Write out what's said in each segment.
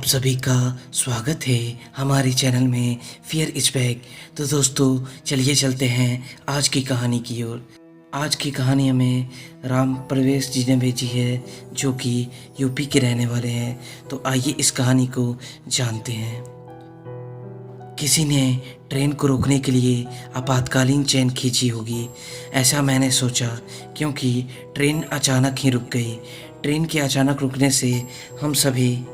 आप सभी का स्वागत है हमारे चैनल में फियर इज बैक। तो दोस्तों चलिए चलते हैं आज की कहानी की ओर। आज की कहानी हमें राम प्रवेश जी ने भेजी है जो कि यूपी के रहने वाले हैं। तो आइए इस कहानी को जानते हैं। किसी ने ट्रेन को रोकने के लिए आपातकालीन चेन खींची होगी, ऐसा मैंने सोचा, क्योंकि ट्रेन अचानक ही रुक गई। ट्रेन के अचानक रुकने से हम सभी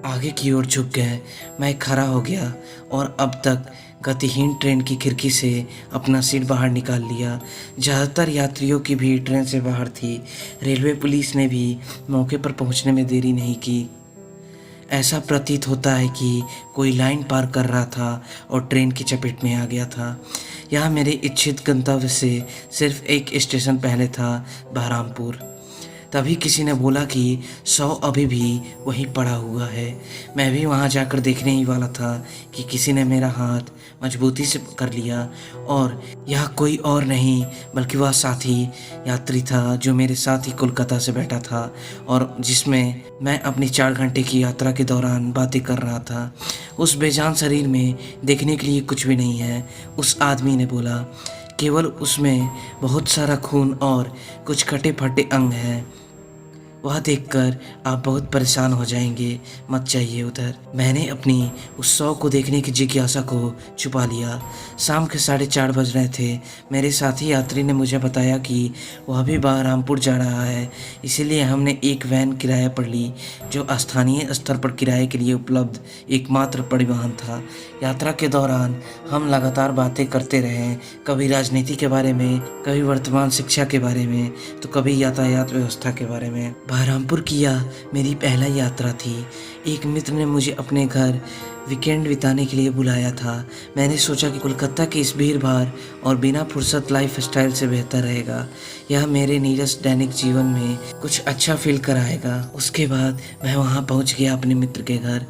आगे की ओर झुक गए। मैं खड़ा हो गया और अब तक गतिहीन ट्रेन की खिड़की से अपना सिर बाहर निकाल लिया। ज़्यादातर यात्रियों की भीड़ ट्रेन से बाहर थी। रेलवे पुलिस ने भी मौके पर पहुंचने में देरी नहीं की। ऐसा प्रतीत होता है कि कोई लाइन पार कर रहा था और ट्रेन की चपेट में आ गया था। यह मेरे इच्छित गंतव्य से सिर्फ एक स्टेशन पहले था, बहरामपुर। तभी किसी ने बोला कि 100 अभी भी वहीं पड़ा हुआ है। मैं भी वहां जाकर देखने ही वाला था कि किसी ने मेरा हाथ मजबूती से पकड़ लिया, और यह कोई और नहीं बल्कि वह साथी यात्री था जो मेरे साथ ही कोलकाता से बैठा था और जिसमें मैं अपनी 4 घंटे की यात्रा के दौरान बातें कर रहा था। उस बेजान शरीर में देखने के लिए कुछ भी नहीं है, उस आदमी ने बोला। केवल उसमें बहुत सारा खून और कुछ कटे फटे अंग हैं। वह देखकर आप बहुत परेशान हो जाएंगे, मत जाइए उधर। मैंने अपनी उस शौक को देखने की जिज्ञासा को छुपा लिया। शाम के 4:30 बज रहे थे। मेरे साथी यात्री ने मुझे बताया कि वह भी बहरामपुर जा रहा है, इसीलिए हमने एक वैन किराए पर ली जो स्थानीय स्तर पर किराए के लिए उपलब्ध एकमात्र परिवहन था। यात्रा के दौरान हम लगातार बातें करते रहे, कभी राजनीति के बारे में, कभी वर्तमान शिक्षा के बारे में, तो कभी यातायात व्यवस्था के बारे में। बहरामपुर की यह मेरी पहला यात्रा थी। एक मित्र ने मुझे अपने घर वीकेंड बिताने के लिए बुलाया था। मैंने सोचा कि कोलकाता की इस भीड़ भाड़ और बिना फुर्सत लाइफ स्टाइल से बेहतर रहेगा। यह मेरे नीरस दैनिक जीवन में कुछ अच्छा फील कराएगा। उसके बाद मैं वहां पहुंच गया अपने मित्र के घर।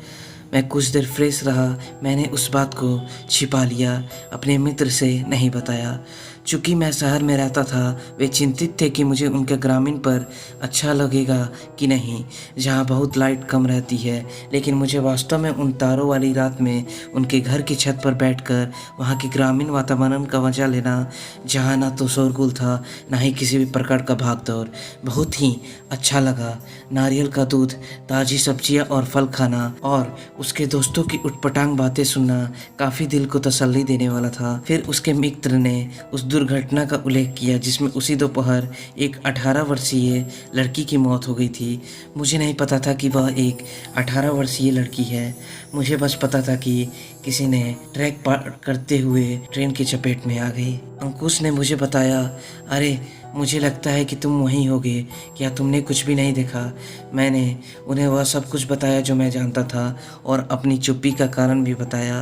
मैं कुछ देर फ्रेश रहा। मैंने उस बात को छिपा लिया, अपने मित्र से नहीं बताया। चूँकि मैं शहर में रहता था, वे चिंतित थे कि मुझे उनके ग्रामीण पर अच्छा लगेगा कि नहीं, जहाँ बहुत लाइट कम रहती है। लेकिन मुझे वास्तव में उन तारों वाली रात में उनके घर की छत पर बैठकर वहाँ के ग्रामीण वातावरण का मजा लेना, जहाँ ना तो शोरगुल था, ना ही किसी भी प्रकार का भागदौड़, बहुत ही अच्छा लगा। नारियल का दूध, ताज़ी सब्जियाँ और फल खाना और उसके दोस्तों की उटपटांग बातें सुनना काफ़ी दिल को तसल्ली देने वाला था। फिर उसके मित्र ने उस दुर्घटना का उल्लेख किया जिसमें उसी दोपहर एक 18 वर्षीय लड़की की मौत हो गई थी। मुझे नहीं पता था कि वह एक 18 वर्षीय लड़की है। मुझे बस पता था कि किसी ने ट्रैक पार करते हुए ट्रेन की चपेट में आ गई। अंकुश ने मुझे बताया, अरे मुझे लगता है कि तुम वहीं होगे, क्या तुमने कुछ भी नहीं देखा? मैंने उन्हें वह सब कुछ बताया जो मैं जानता था और अपनी चुप्पी का कारण भी बताया।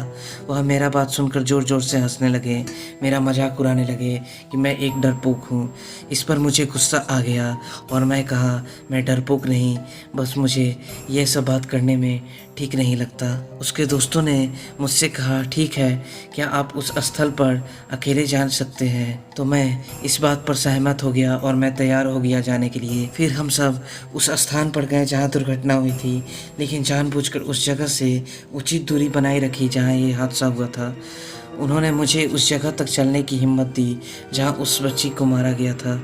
वह मेरा बात सुनकर ज़ोर ज़ोर से हंसने लगे, मेरा मजाक उड़ाने लगे कि मैं एक डरपोक हूँ। इस पर मुझे गुस्सा आ गया और मैं कहा, मैं डरपोक नहीं, बस मुझे यह सब बात करने में ठीक नहीं लगता। उसके दोस्तों ने मुझसे कहा, ठीक है, क्या आप उस स्थल पर अकेले जा सकते हैं? तो मैं इस बात पर सहमत हो गया और मैं तैयार हो गया जाने के लिए। फिर हम सब उस स्थान पर गए जहाँ दुर्घटना हुई थी, लेकिन जानबूझकर उस जगह से उचित दूरी बनाए रखी जहाँ ये हादसा हुआ था। उन्होंने मुझे उस जगह तक चलने की हिम्मत दी जहाँ उस बच्ची को मारा गया था।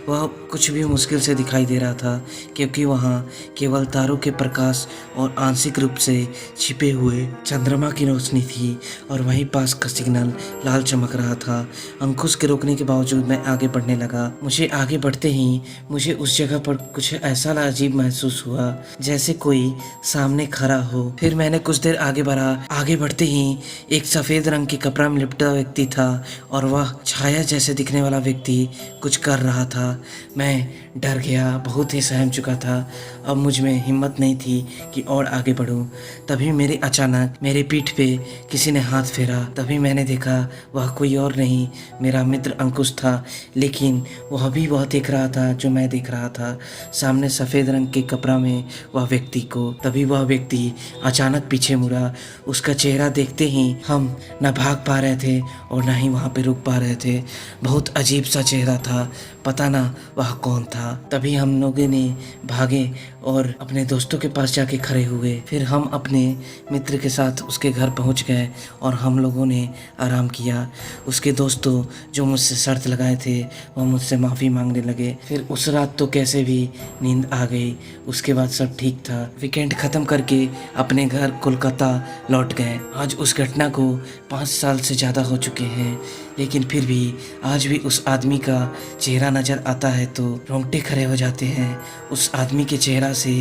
वह कुछ भी मुश्किल से दिखाई दे रहा था क्योंकि वहाँ केवल तारों के प्रकाश और आंशिक रूप से छिपे हुए चंद्रमा की रोशनी थी और वहीं पास का सिग्नल लाल चमक रहा था। अंकुश के रोकने के बावजूद मैं आगे बढ़ने लगा। मुझे आगे बढ़ते ही मुझे उस जगह पर कुछ ऐसा अजीब महसूस हुआ जैसे कोई सामने खड़ा हो। फिर मैंने कुछ देर आगे बढ़ा। आगे बढ़ते ही एक सफ़ेद रंग के कपड़ा में लिपटा व्यक्ति था और वह छाया जैसे दिखने वाला व्यक्ति कुछ कर रहा था। मैं डर गया, बहुत ही सहम चुका था। अब मुझ में हिम्मत नहीं थी कि और आगे बढ़ूं। तभी मेरे अचानक मेरे पीठ पे किसी ने हाथ फेरा। तभी मैंने देखा वह कोई और नहीं, मेरा मित्र अंकुश था, लेकिन वह भी वह देख रहा था जो मैं देख रहा था, सामने सफ़ेद रंग के कपड़ा में वह व्यक्ति को। तभी वह व्यक्ति अचानक पीछे मुड़ा। उसका चेहरा देखते ही हम न भाग पा रहे थे और ना ही वहाँ पे रुक पा रहे थे। बहुत अजीब सा चेहरा था, पता ना वह वह कौन था। तभी हम लोगों ने भागे और अपने दोस्तों के पास जाके खड़े हुए। फिर हम अपने मित्र के साथ उसके घर पहुंच गए और हम लोगों ने आराम किया। उसके दोस्तों जो मुझसे शर्त लगाए थे वो मुझसे माफ़ी मांगने लगे। फिर उस रात तो कैसे भी नींद आ गई। उसके बाद सब ठीक था। वीकेंड ख़त्म करके अपने घर कोलकाता लौट गए। आज उस घटना को 5 साल से ज़्यादा हो चुके हैं, लेकिन फिर भी आज भी उस आदमी का चेहरा नज़र आता है तो रोंगटे खड़े हो जाते हैं। उस आदमी के चेहरा से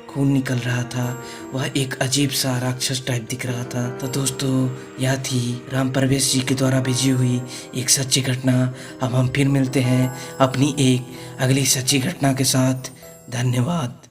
खून निकल रहा था। वह एक अजीब सा राक्षस टाइप दिख रहा था। तो दोस्तों, यह थी राम प्रवेश जी के द्वारा भेजी हुई एक सच्ची घटना। अब हम फिर मिलते हैं अपनी एक अगली सच्ची घटना के साथ। धन्यवाद।